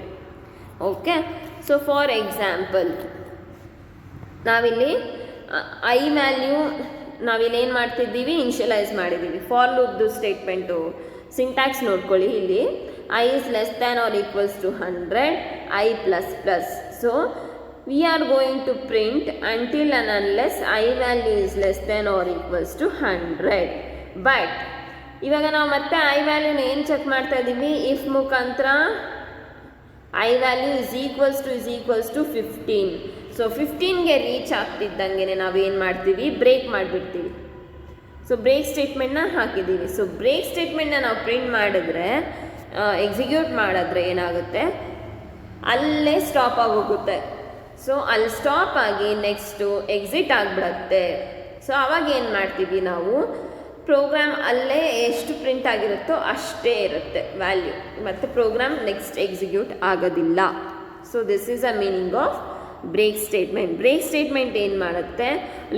Okay, so for example ನಾವಿಲ್ಲಿ I value ನಾವಿಲ್ಲಿ ಏನು ಮಾಡ್ತಿದ್ದೀವಿ, ಇನಿಷಿಯಲೈಸ್ ಮಾಡಿದ್ದೀವಿ. ಫಾರ್ ಲೂಪ್ದು ಸ್ಟೇಟ್ಮೆಂಟು ಸಿಂಟ್ಯಾಕ್ಸ್ ನೋಡ್ಕೊಳ್ಳಿ. ಇಲ್ಲಿ I is less than or equals to 100, I plus plus. So we are going to print until and unless I value is less than or equals to 100. But ಇವಾಗ ನಾವು ಮತ್ತೆ I ವ್ಯಾಲ್ಯೂನ ಏನು check ಮಾಡ್ತಾ ಇದ್ದೀವಿ, if ಮುಖಾಂತರ I value is equals to 15. So 15ಗೆ reach ಆಗ್ತಿದ್ದಂಗೆ ನಾವೇನು ಮಾಡ್ತೀವಿ, ಬ್ರೇಕ್ ಮಾಡಿಬಿಡ್ತೀವಿ. ಸೊ ಬ್ರೇಕ್ ಸ್ಟೇಟ್ಮೆಂಟ್ನ ಹಾಕಿದ್ದೀವಿ. ಸೊ ಬ್ರೇಕ್ ಸ್ಟೇಟ್ಮೆಂಟ್ನ ನಾವು ಪ್ರಿಂಟ್ ಮಾಡಿದ್ರೆ, ಎಕ್ಸಿಕ್ಯೂಟ್ ಮಾಡಿದ್ರೆ ಏನಾಗುತ್ತೆ, ಅಲ್ಲೇ ಸ್ಟಾಪ್ ಆಗೋಗುತ್ತೆ. ಸೊ ಅಲ್ಲಿ ಸ್ಟಾಪ್ ಆಗಿ ನೆಕ್ಸ್ಟು ಎಕ್ಸಿಟ್ ಆಗಿಬಿಡತ್ತೆ. ಸೊ ಆವಾಗ ಏನು ಮಾಡ್ತೀವಿ ನಾವು, ಪ್ರೋಗ್ರಾಮ್ ಅಲ್ಲೇ ಎಷ್ಟು ಪ್ರಿಂಟ್ ಆಗಿರುತ್ತೋ ಅಷ್ಟೇ ಇರುತ್ತೆ ವ್ಯಾಲ್ಯೂ, ಮತ್ತು ಪ್ರೋಗ್ರಾಮ್ ನೆಕ್ಸ್ಟ್ ಎಕ್ಸಿಕ್ಯೂಟ್ ಆಗೋದಿಲ್ಲ. So this is a meaning of break statement. Break statement ಏನು ಮಾಡುತ್ತೆ,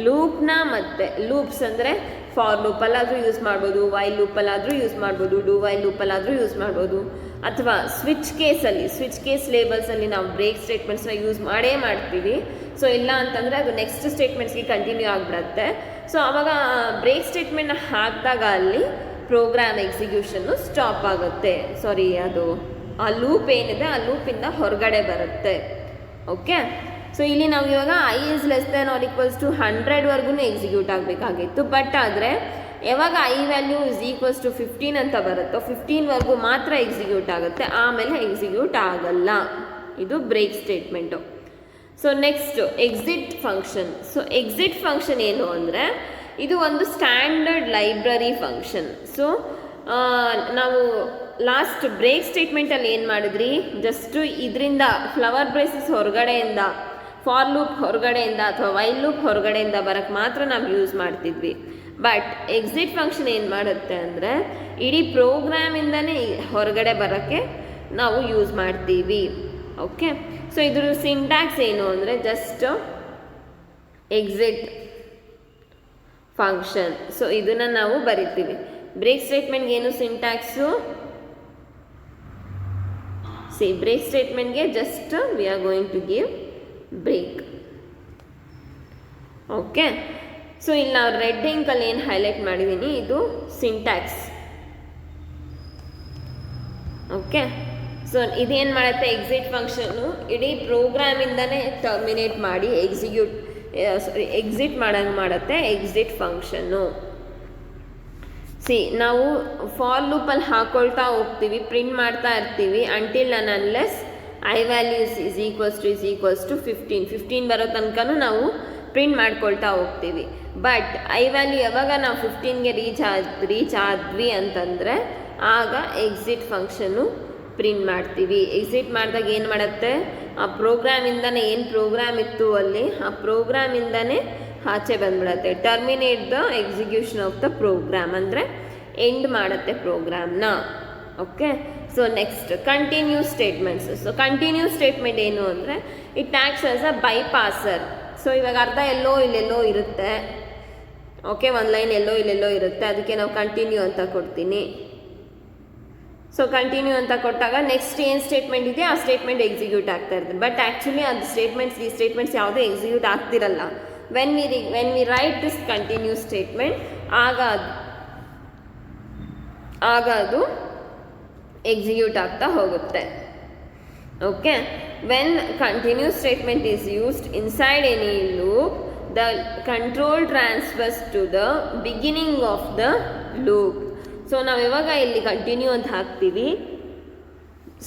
ಲೂಪ್ನ ಮತ್ತು ಲೂಪ್ಸ್ ಅಂದರೆ ಫಾರ್ ಲೂಪಲ್ಲಾದರೂ ಯೂಸ್ ಮಾಡ್ಬೋದು, ವೈಲ್ ಲೂಪಲ್ಲಾದರೂ ಯೂಸ್ ಮಾಡ್ಬೋದು, ಡೂ ವೈಲ್ ಲೂಪಲ್ಲಾದರೂ ಯೂಸ್ ಮಾಡ್ಬೋದು, ಅಥವಾ ಸ್ವಿಚ್ ಕೇಸ್ ಲೇಬಲ್ಸಲ್ಲಿ ನಾವು ಬ್ರೇಕ್ ಸ್ಟೇಟ್ಮೆಂಟ್ಸ್ನ ಯೂಸ್ ಮಾಡ್ತೀವಿ. ಸೊ ಇಲ್ಲ ಅಂತಂದರೆ ಅದು ನೆಕ್ಸ್ಟ್ ಸ್ಟೇಟ್ಮೆಂಟ್ಸ್ಗೆ ಕಂಟಿನ್ಯೂ ಆಗಿಬಿಡತ್ತೆ. ಸೊ ಆವಾಗ ಬ್ರೇಕ್ ಸ್ಟೇಟ್ಮೆಂಟ್ನ ಹಾಕಿದಾಗ ಅಲ್ಲಿ ಪ್ರೋಗ್ರಾಮ್ ಎಕ್ಸಿಕ್ಯೂಷನ್ನು ಸ್ಟಾಪ್ ಆಗುತ್ತೆ. ಸಾರಿ, ಅದು ಆ ಲೂಪ್ ಏನಿದೆ ಆ ಲೂಪಿಂದ ಹೊರಗಡೆ ಬರುತ್ತೆ. ಓಕೆ, ಸೊ ಇಲ್ಲಿ ನಾವು ಇವಾಗ I is less than or equals to 100ವರೆಗೂ ಎಕ್ಸಿಕ್ಯೂಟ್ ಆಗಬೇಕಾಗಿತ್ತು. ಬಟ್ ಆದರೆ ಯಾವಾಗ I value is equals to 15 ಅಂತ ಬರುತ್ತೋ 15ವರೆಗೂ ಮಾತ್ರ ಎಕ್ಸಿಕ್ಯೂಟ್ ಆಗುತ್ತೆ, ಆಮೇಲೆ ಎಕ್ಸಿಕ್ಯೂಟ್ ಆಗಲ್ಲ. ಇದು break statement. So next exit function. So exit function ಏನು ಅಂದರೆ ಇದು ಒಂದು ಸ್ಟ್ಯಾಂಡರ್ಡ್ ಲೈಬ್ರರಿ ಫಂಕ್ಷನ್. ಸೊ ನಾವು ಲಾಸ್ಟ್ ಬ್ರೇಕ್ ಸ್ಟೇಟ್ಮೆಂಟಲ್ಲಿ ಏನು ಮಾಡಿದ್ರಿ, ಜಸ್ಟು ಇದರಿಂದ ಫ್ಲವರ್ ಬ್ರೇಸಸ್ ಹೊರಗಡೆಯಿಂದ, ಫಾರ್ ಲೂಪ್ ಹೊರಗಡೆಯಿಂದ ಅಥವಾ ವೈಲ್ ಲೂಪ್ ಹೊರಗಡೆಯಿಂದ ಬರೋಕ್ಕೆ ಮಾತ್ರ ನಾವು ಯೂಸ್ ಮಾಡ್ತಿದ್ವಿ. ಬಟ್ ಎಕ್ಸಿಟ್ ಫಂಕ್ಷನ್ ಏನು ಮಾಡುತ್ತೆ ಅಂದರೆ ಇಡೀ ಪ್ರೋಗ್ರಾಮಿಂದನೇ ಹೊರಗಡೆ ಬರೋಕ್ಕೆ ನಾವು ಯೂಸ್ ಮಾಡ್ತೀವಿ. ಓಕೆ, ಸೊ ಇದ್ರ ಸಿಂಟ್ಯಾಕ್ಸ್ ಏನು ಅಂದರೆ ಜಸ್ಟ್ ಎಕ್ಸಿಟ್ ಫಂಕ್ಷನ್. ಸೊ ಇದನ್ನು ನಾವು ಬರಿತೀವಿ. ಬ್ರೇಕ್ ಸ್ಟೇಟ್ಮೆಂಟ್ಗೆ ಏನು ಸಿಂಟ್ಯಾಕ್ಸು, ಬ್ರೇಕ್ ಸ್ಟೇಟ್ಮೆಂಟ್ಗೆ just we are going to give break. Okay, so ಇಲ್ಲಿ ನಾವು ರೆಡ್ ಇಂಕಲ್ಲಿ ಏನು ಹೈಲೈಟ್ ಮಾಡಿದ್ದೀನಿ ಇದು ಸಿಂಟ್ಯಾಕ್ಸ್. ಓಕೆ, ಸೊ ಇದೇನು ಮಾಡುತ್ತೆ, ಎಕ್ಸಿಟ್ ಫಂಕ್ಷನ್ನು ಇಡೀ ಪ್ರೋಗ್ರಾಮಿಂದನೇ ಟರ್ಮಿನೇಟ್ ಮಾಡಿ ಎಕ್ಸಿಟ್ ಮಾಡಂಗೆ ಮಾಡುತ್ತೆ ಎಕ್ಸಿಟ್ ಫಂಕ್ಷನ್ನು. ನಾವು ಫಾರ್ ಲೂಪಲ್ಲಿ ಹಾಕೊಳ್ತಾ ಹೋಗ್ತೀವಿ, ಪ್ರಿಂಟ್ ಮಾಡ್ತಾ ಇರ್ತೀವಿ until and unless I values is equals to 15 ಬರೋ ತನಕನೂ ನಾವು ಪ್ರಿಂಟ್ ಮಾಡ್ಕೊಳ್ತಾ ಹೋಗ್ತೀವಿ. ಬಟ್ ಐ ವ್ಯಾಲ್ಯೂ ಯಾವಾಗ ನಾವು 15ಗೆ ರೀಚ್ ಆದ್ವಿ ಅಂತಂದರೆ ಆಗ ಎಕ್ಸಿಟ್ ಫಂಕ್ಷನ್ನು ಪ್ರಿಂಟ್ ಮಾಡ್ತೀವಿ. ಎಕ್ಸಿಟ್ ಮಾಡಿದಾಗ ಏನು ಮಾಡುತ್ತೆ, ಆ ಪ್ರೋಗ್ರಾಮಿಂದನೇ ಏನು ಪ್ರೋಗ್ರಾಮ್ ಇತ್ತು ಅಲ್ಲಿ ಆ ಪ್ರೋಗ್ರಾಮಿಂದನೇ ಆಚೆ ಬಂದ್ಬಿಡತ್ತೆ. Terminate the execution of the program ಅಂದರೆ ಎಂಡ್ ಮಾಡುತ್ತೆ ಪ್ರೋಗ್ರಾಮ್ನ. Okay, so next continue statements. So continue statement ಏನು ಅಂದರೆ it acts as a bypasser. So ಇವಾಗ ಅರ್ಧ ಎಲ್ಲೋ ಇಲ್ಲೆಲ್ಲೋ ಇರುತ್ತೆ. ಓಕೆ, ಒಂದು ಲೈನ್ ಎಲ್ಲೋ ಇಲ್ಲೆಲ್ಲೋ ಇರುತ್ತೆ, ಅದಕ್ಕೆ ನಾವು ಕಂಟಿನ್ಯೂ ಅಂತ ಕೊಡ್ತೀನಿ. ಸೊ ಕಂಟಿನ್ಯೂ ಅಂತ ಕೊಟ್ಟಾಗ ನೆಕ್ಸ್ಟ್ ಏನು ಸ್ಟೇಟ್ಮೆಂಟ್ ಇದೆ ಆ ಸ್ಟೇಟ್ಮೆಂಟ್ ಎಕ್ಸಿಕ್ಯೂಟ್ ಆಗ್ತಾ ಇರುತ್ತೆ. ಬಟ್ ಆ್ಯಕ್ಚುಲಿ ಅದು ಈ ಸ್ಟೇಟ್ಮೆಂಟ್ಸ್ ಯಾವುದೂ ಎಕ್ಸಿಕ್ಯೂಟ್ ಆಗ್ತಿರಲ್ಲ. When we write this continue statement ಆಗ ಅದು ಎಕ್ಸಿಕ್ಯೂಟ್ ಆಗ್ತಾ ಹೋಗುತ್ತೆ. Okay, when continue statement is used inside any loop the control transfers to the beginning of the loop. So ನಾವು ಇವಾಗ ಇಲ್ಲಿ ಕಂಟಿನ್ಯೂ ಅಂತ ಹಾಕ್ತೀವಿ.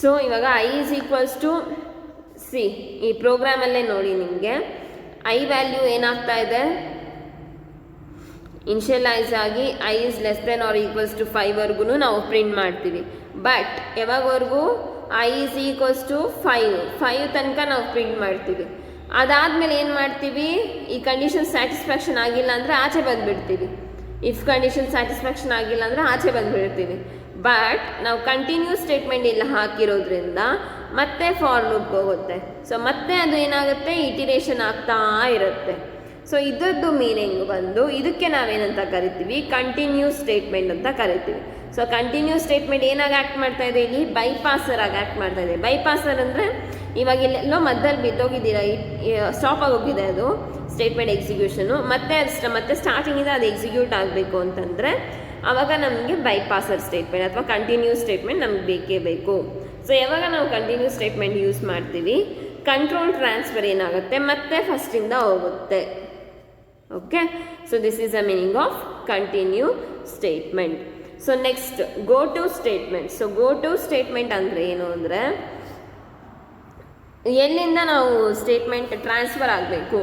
ಸೊ ಇವಾಗ I is equals to see ಈ ಪ್ರೋಗ್ರಾಮಲ್ಲೇ ನೋಡಿ ನಿಮಗೆ ಐ ವ್ಯಾಲ್ಯೂ ಏನಾಗ್ತಾ ಇದೆ, ಇನ್ಷಿಯಲೈಸ್ ಆಗಿ I is less than or equals to 5ವರೆಗೂ ನಾವು ಪ್ರಿಂಟ್ ಮಾಡ್ತೀವಿ. ಬಟ್ ಯಾವಾಗವರೆಗೂ ಐ ಇಸ್ ಈಕ್ವಲ್ಸ್ ಟು 5 ತನಕ ನಾವು ಪ್ರಿಂಟ್ ಮಾಡ್ತೀವಿ. ಅದಾದಮೇಲೆ ಏನು ಮಾಡ್ತೀವಿ, ಈ ಕಂಡೀಷನ್ ಸ್ಯಾಟಿಸ್ಫ್ಯಾಕ್ಷನ್ ಆಗಿಲ್ಲ ಅಂದರೆ ಆಚೆ ಬಂದುಬಿಡ್ತೀವಿ. ಇಫ್ ಕಂಡೀಷನ್ ಸ್ಯಾಟಿಸ್ಫ್ಯಾಕ್ಷನ್ ಆಗಿಲ್ಲ ಅಂದರೆ ಆಚೆ ಬಂದುಬಿಡ್ತೀವಿ. ಬಟ್ ನಾವು ಕಂಟಿನ್ಯೂಸ್ ಸ್ಟೇಟ್ಮೆಂಟ್ ಇಲ್ಲ ಹಾಕಿರೋದ್ರಿಂದ ಮತ್ತೆ ಫಾರ್ ಲೂಪ್ ಹೋಗುತ್ತೆ. ಸೊ ಮತ್ತೆ ಅದು ಏನಾಗುತ್ತೆ, ಇಟಿರೇಷನ್ ಆಗ್ತಾ ಇರುತ್ತೆ. ಸೊ ಇದರದ್ದು ಮೀನಿಂಗ್ ಬಂದು ಇದಕ್ಕೆ ನಾವೇನಂತ ಕರಿತೀವಿ, ಕಂಟಿನ್ಯೂಸ್ ಸ್ಟೇಟ್ಮೆಂಟ್ ಅಂತ ಕರಿತೀವಿ. ಸೊ ಕಂಟಿನ್ಯೂಸ್ ಸ್ಟೇಟ್ಮೆಂಟ್ ಏನಾಗಿ ಆ್ಯಕ್ಟ್ ಮಾಡ್ತಾ ಇದೆ, ಇಲ್ಲಿ ಬೈಪಾಸರ್ ಆಗಿ ಆ್ಯಕ್ಟ್ ಮಾಡ್ತಾ ಇದೆ. ಬೈಪಾಸರ್ ಅಂದರೆ ಇವಾಗ ಇಲ್ಲೆಲ್ಲೋ ಮಧ್ಯದಲ್ಲಿ ಬಿದ್ದೋಗಿದ್ದೀರಾ, ಸ್ಟಾಪ್ ಆಗೋಗಿದೆ ಅದು ಸ್ಟೇಟ್ಮೆಂಟ್ ಎಕ್ಸಿಕ್ಯೂಷನು, ಮತ್ತೆ ಸ್ಟಾರ್ಟಿಂಗಿಂದ ಅದು ಎಕ್ಸಿಕ್ಯೂಟ್ ಆಗಬೇಕು ಅಂತಂದರೆ ಆವಾಗ ನಮಗೆ ಬೈಪಾಸರ್ ಸ್ಟೇಟ್ಮೆಂಟ್ ಅಥವಾ ಕಂಟಿನ್ಯೂಸ್ ಸ್ಟೇಟ್ಮೆಂಟ್ ನಮ್ಗೆ ಬೇಕೇ ಬೇಕು. ಸೊ ಯಾವಾಗ ನಾವು ಕಂಟಿನ್ಯೂಸ್ ಸ್ಟೇಟ್ಮೆಂಟ್ ಯೂಸ್ ಮಾಡ್ತೀವಿ, ಕಂಟ್ರೋಲ್ ಟ್ರಾನ್ಸ್ಫರ್ ಏನಾಗುತ್ತೆ, ಮತ್ತೆ ಫಸ್ಟಿಂದ ಹೋಗುತ್ತೆ. Okay, so this is the meaning of continue statement. So next go to statement. So go to statement ಅಂದರೆ ಏನು ಅಂದರೆ, ಎಲ್ಲಿಂದ ನಾವು ಸ್ಟೇಟ್ಮೆಂಟ್ ಟ್ರಾನ್ಸ್ಫರ್ ಆಗಬೇಕು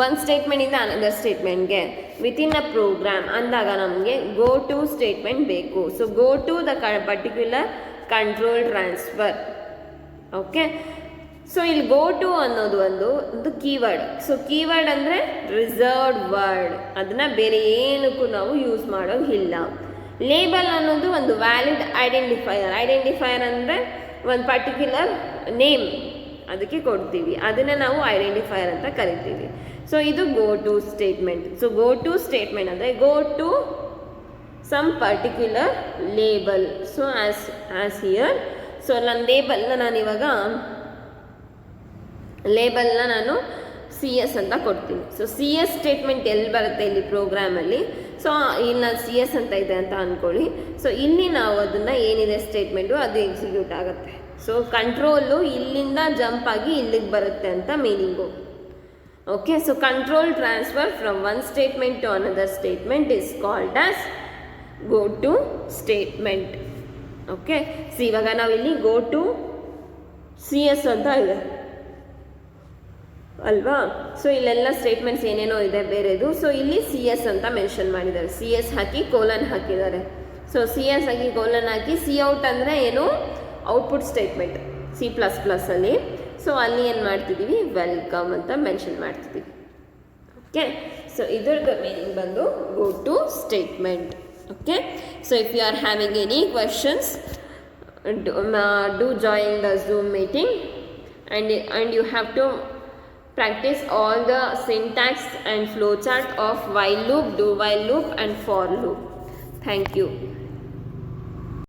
ಒಂದು ಸ್ಟೇಟ್ಮೆಂಟಿಂದ ಅನದರ್ ಸ್ಟೇಟ್ಮೆಂಟ್ಗೆ ವಿತಿನ್ ಅ ಪ್ರೋಗ್ರಾಮ್ ಅಂದಾಗ ನಮಗೆ ಗೋ ಟು ಸ್ಟೇಟ್ಮೆಂಟ್ ಬೇಕು. So go to the particular control transfer. Okay, so ಇಲ್ಲಿ ಗೋ ಟು ಅನ್ನೋದು ಒಂದು ಕೀವರ್ಡ್. ಸೊ ಕೀವರ್ಡ್ ಅಂದರೆ ರಿಸರ್ವ್ಡ್ ವರ್ಡ್, ಅದನ್ನು ಬೇರೆ ಏನಕ್ಕೂ ನಾವು ಯೂಸ್ ಮಾಡೋದಿಲ್ಲ. ಲೇಬಲ್ ಅನ್ನೋದು ಒಂದು ವ್ಯಾಲಿಡ್ ಐಡೆಂಟಿಫೈಯರ್ ಅಂದರೆ ಒಂದು ಪರ್ಟಿಕ್ಯುಲರ್ ನೇಮ್ ಅದಕ್ಕೆ ಕೊಡ್ತೀವಿ, ಅದನ್ನು ನಾವು ಐಡೆಂಟಿಫೈಯರ್ ಅಂತ ಕರಿತೀವಿ. ಸೊ ಇದು go to statement. So go to statement ಅಂದರೆ go to some particular label. So as here, so ನನ್ನ ಲೇಬಲ್ನ ನಾನು ಸಿ ಎಸ್ ಅಂತ ಕೊಡ್ತೀನಿ. ಸೊ ಸಿ ಎಸ್ ಸ್ಟೇಟ್ಮೆಂಟ್ ಎಲ್ಲಿ ಬರುತ್ತೆ ಇಲ್ಲಿ ಪ್ರೋಗ್ರಾಮಲ್ಲಿ, ಸೊ ಇಲ್ಲಿ ನಾನು ಸಿ ಎಸ್ ಅಂತ ಇದೆ ಅಂತ ಅಂದ್ಕೊಳ್ಳಿ. ಸೊ ಇಲ್ಲಿ ನಾವು ಅದನ್ನು ಏನಿದೆ ಸ್ಟೇಟ್ಮೆಂಟು ಅದು ಎಕ್ಸಿಕ್ಯೂಟ್ ಆಗುತ್ತೆ. ಸೊ ಕಂಟ್ರೋಲು ಇಲ್ಲಿಂದ ಜಂಪ್ ಆಗಿ ಇಲ್ಲಿಗೆ ಬರುತ್ತೆ ಅಂತ meaning. Okay, so control transfer from one statement to another statement is called as go to statement. Okay, so ಇವಾಗ ನಾವಿಲ್ಲಿ ಗೋ ಟು ಸಿ ಎಸ್ ಅಂತ ಇದೆ ಅಲ್ವಾ. ಸೊ ಇಲ್ಲೆಲ್ಲ ಸ್ಟೇಟ್ಮೆಂಟ್ಸ್ ಏನೇನೋ ಇದೆ ಬೇರೆದು. ಸೊ ಇಲ್ಲಿ ಸಿ ಎಸ್ ಅಂತ ಮೆನ್ಷನ್ ಮಾಡಿದ್ದಾರೆ, ಸಿ ಎಸ್ ಹಾಕಿ ಕೋಲನ್ ಹಾಕಿದ್ದಾರೆ. ಸೊ ಸಿ ಎಸ್ ಹಾಕಿ ಕೋಲನ್ ಹಾಕಿ ಸಿ ಔಟ್ ಅಂದರೆ ಏನು, ಔಟ್ಪುಟ್ ಸ್ಟೇಟ್ಮೆಂಟ್ C++ ಅಲ್ಲಿ. ಸೊ ಅಲ್ಲಿ ಏನು ಮಾಡ್ತಿದ್ದೀವಿ, ವೆಲ್ಕಮ್ ಅಂತ ಮೆನ್ಷನ್ ಮಾಡ್ತಿದ್ದೀವಿ. ಓಕೆ, ಸೊ ಇದ್ರದ್ದು ಮೀನಿಂಗ್ ಬಂದು go to statement. Okay, so if you are having any questions, do join the Zoom meeting and you have to practice all the syntax and flowchart of while loop, do while loop and for loop. Thank you.